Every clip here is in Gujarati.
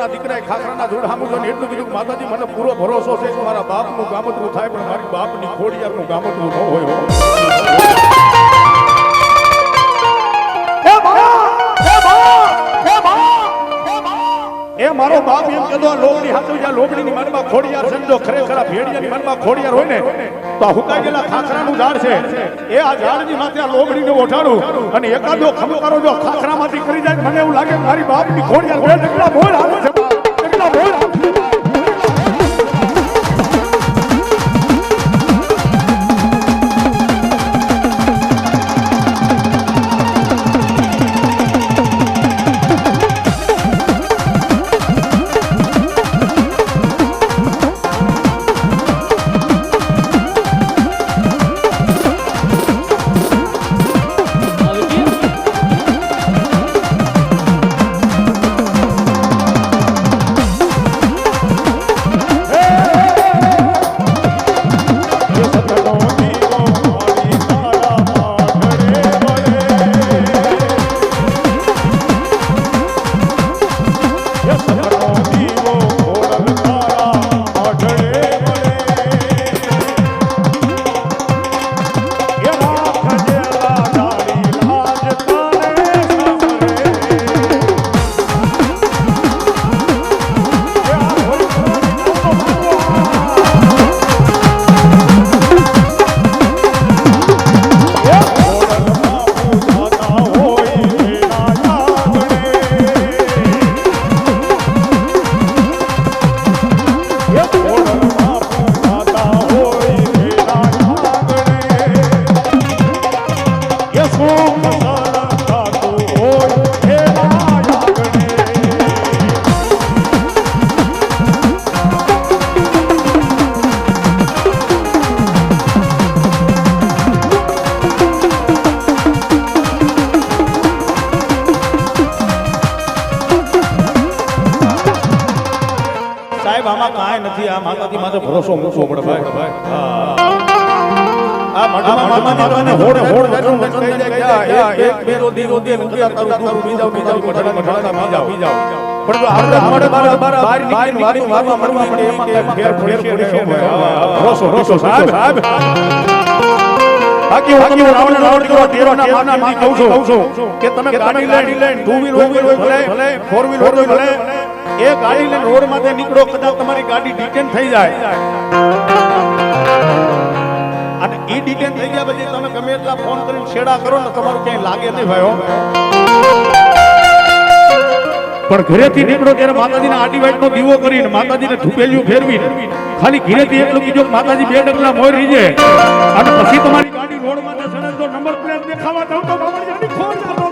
ના દીકરાએ ખાખરાના જોડ સામું જોઈને એટલું કીધું માતાજી મને પૂરો ભરોસો છે કે મારા બાપનું ગામતરું થાય પણ મારી બાપની ખોડિયારનું ગામતરું ન હોય. એ મારો બાપ એમ કહેતો લોબડી હાથું જ્યાં લોબડીની મનમાં ખોડિયાર સમજો ખરેખર ભેડિયાની મનમાં ખોડિયાર હોય ને તો હુકાઈ ગયેલા ખાખરાનું ઝાડ છે એ આ ઝાડની માથે આ લોબડીને ઓઢાડું અને એકાદો ખમકારો જો ખાખરામાંથી કરી જાય મને એવું લાગે મારી બાપની ખોડિયાર બે ઢગલા બોલ આવે છે ઢગલા બોલ માતાજી માથે ભરોસો મૂકવો પડે ભાઈ. આ માતાને હોડ હોડ જાતું કહી જાય એક બેરો દીવો દે નકરા તારું દૂર પી જાવ મઠાડા પી જાવ પણ જો આપણે મોડે બહાર નીકળીને વાતો વાતમાં મરવા પડે એમાં ફેર પડી ભરોસો સાહેબ બાકી હું રાવણ કરો તેરોના માના માં કહું છું કે તમે ગાડી લઈને 2 વ્હીલ હોય ભલે 4 વ્હીલ હોય ભલે એ ગાડી લઈને રોડ માંથી નીકળો કદાચ તમારી ગાડી ડિટેન થઈ જાય અને ઈ ડિટેન થઈ ગયા પછી તમે ગમે એટલા ફોન કરીને છેડા કરો ને તમારું ક્યાંય લાગે નહીં ભાઈઓ પણ ઘરેથી નીકળો ત્યારે માતાજીના આડી વાઈટનો દીવો કરીને માતાજીને ધૂપેલિયું ફેરવી ખાલી ઘરેથી એટલું કીધું કે માતાજી બે ડગલા મોર રીજે અને પછી તમારી ગાડી રોડ માંથી સડે તો નંબર પ્લેટ દેખાવા જાવ તો બાબરજાની ખોજ કરો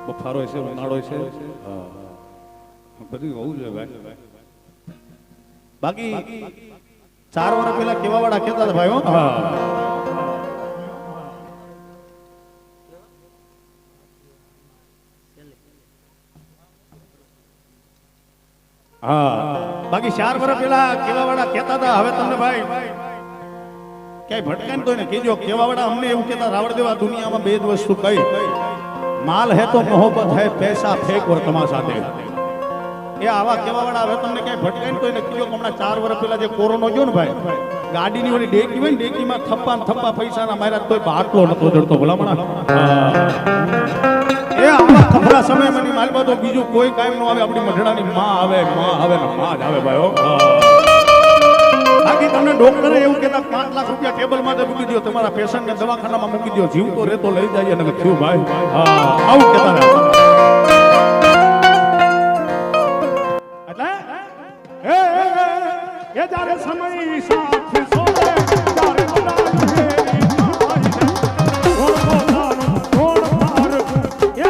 બફારો છે ઉનાળો છે બધું હોવું જોઈએ ભાઈ. બાકી 4 વર્ષ પહેલા કેવા વાળા કહેતા હતા ભાઈ બાકી 4 વર્ષ પહેલા કેવા વાળા કહેતા હતા હવે તમને ભાઈ ક્યાંય ભટકાય ને તો એને કહેજો કેવા વાળા અમને એવું કહેતા રાવણ દેવા દુનિયામાં બે જ વસ્તુ કઈ माल है तो मोहब्बत है पैसा फेंक और तमाशा दे એ આવા કેવા વાળા હવે તમને ક્યાંય ભટકાય ને કોઈને કીધું કે હમણાં 4 વર્ષ પહેલા જે કોરોનો ગયો ને ભાઈ ગાડીની ઓલી ડેકી હોય ને ડેકીમાં થપ્પા ને થપ્પા પૈસાના માર્યા તોય બાટલો નતો જડતો ભલામણા એ આવા ખબરા સમય મની માલબા તો બીજું કોઈ કામ ન આવે આપણી મઢડાની માં આવે ને માં જ આવે ભાઈ હો બાકી તમને ડોક્ટરે એવું કહેતા 5 લાખ રૂપિયા ટેબલ માં મૂકી દો તમારા પેશન્ટને દવાખાનામાં મૂકી દો જીવતો રહેતો લઈ જાય ને થયું ભાઈ આવું કહેતા રહે ये जारे समय साथ सोले जारे बड़ा ये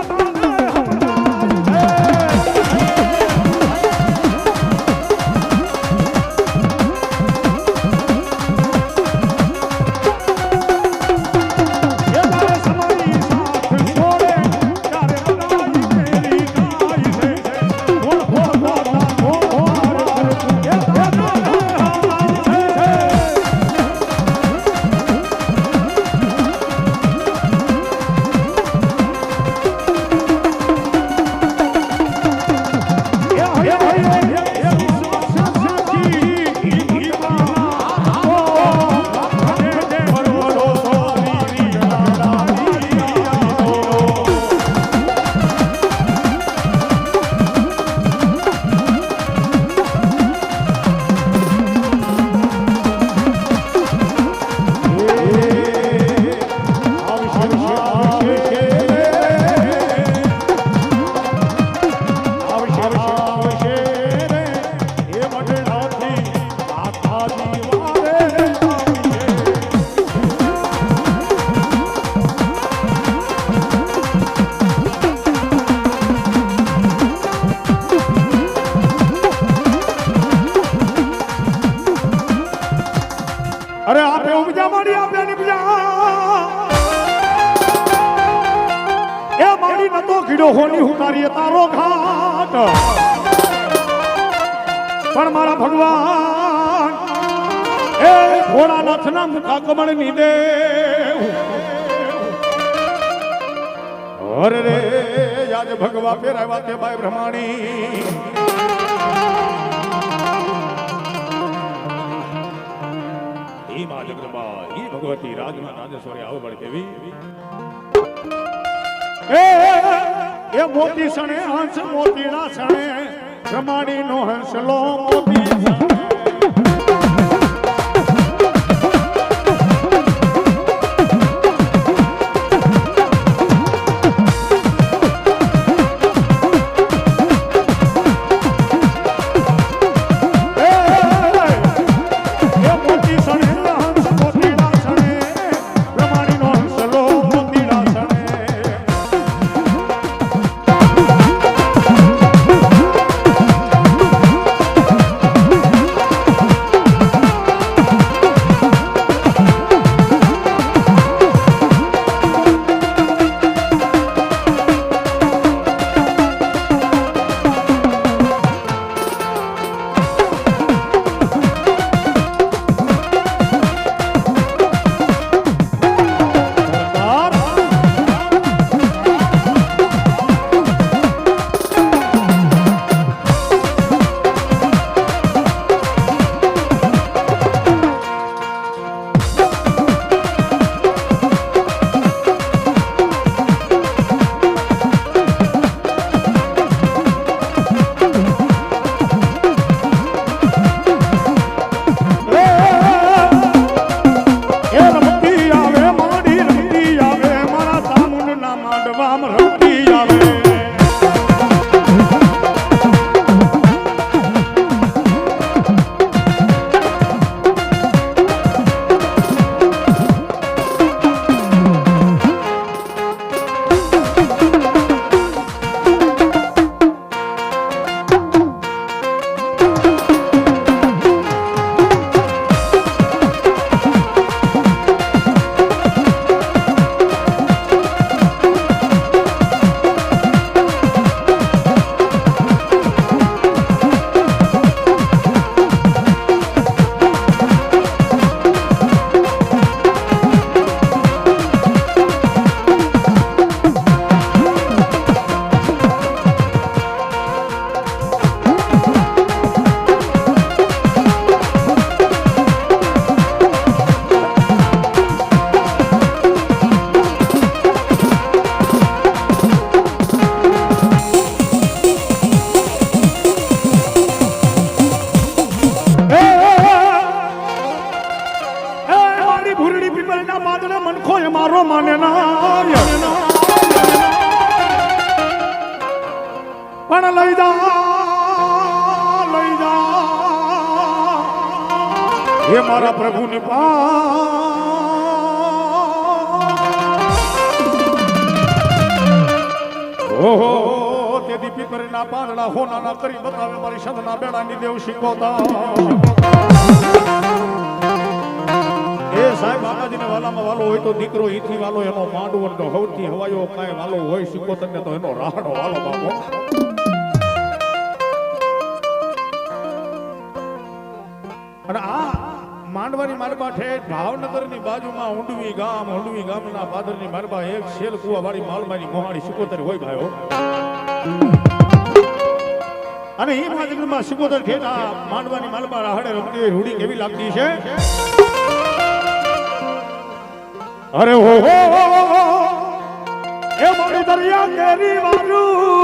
अरे आपे उपजा मारी आपे निपजा ए मारी न तो खीड़ो होनी उतारी तारो घाट पर मारा भगवान ए भोलानाथ ना मुखा कमल नी दे अरे रे आज भगवा फेरावा ते भाई ब्रह्माणी भगवती राजमा राजेश्वरी आव बड़ केवी ए मोती सणे हंस मोतीड़ा सणे ब्रह्माणी नो हंसलो मोती મારી ભૂરડી પીપળના માદને મનખો એ મારો માને ના પણ લઈ જા હે મારા પ્રભુને ઓહો તે દીપી પરના પાંદડા હોનાના કરી બતાવે મારી સંતના બેડાની દેવ શીખવતા એ સાહેબ માતાજીને વાલામાં વાલો હોય તો દીકરો ઈથી વાલો એનો માંડવો તો હવથી હવાયો કાંઈ વાલો હોય શીખવતર ને તો એનો રાહડો વાલો બાપો અને આ માંડવાની મારબા ઠેઠ ભાવનગરની બાજુમાં ઊંડવી ગામના પાદરની મારબા એક શેલ કુવા વાળી માલમાની મોહાડી સિકોતર હોય ભાઈઓ અને એ માજગરમાં સિકોતર ઠેઠ આ માંડવાની માલબા રાહડે રમતી હોય રૂડી કેવી લાગતી છે અરે હો એ મારી દરિયા કેરી વારું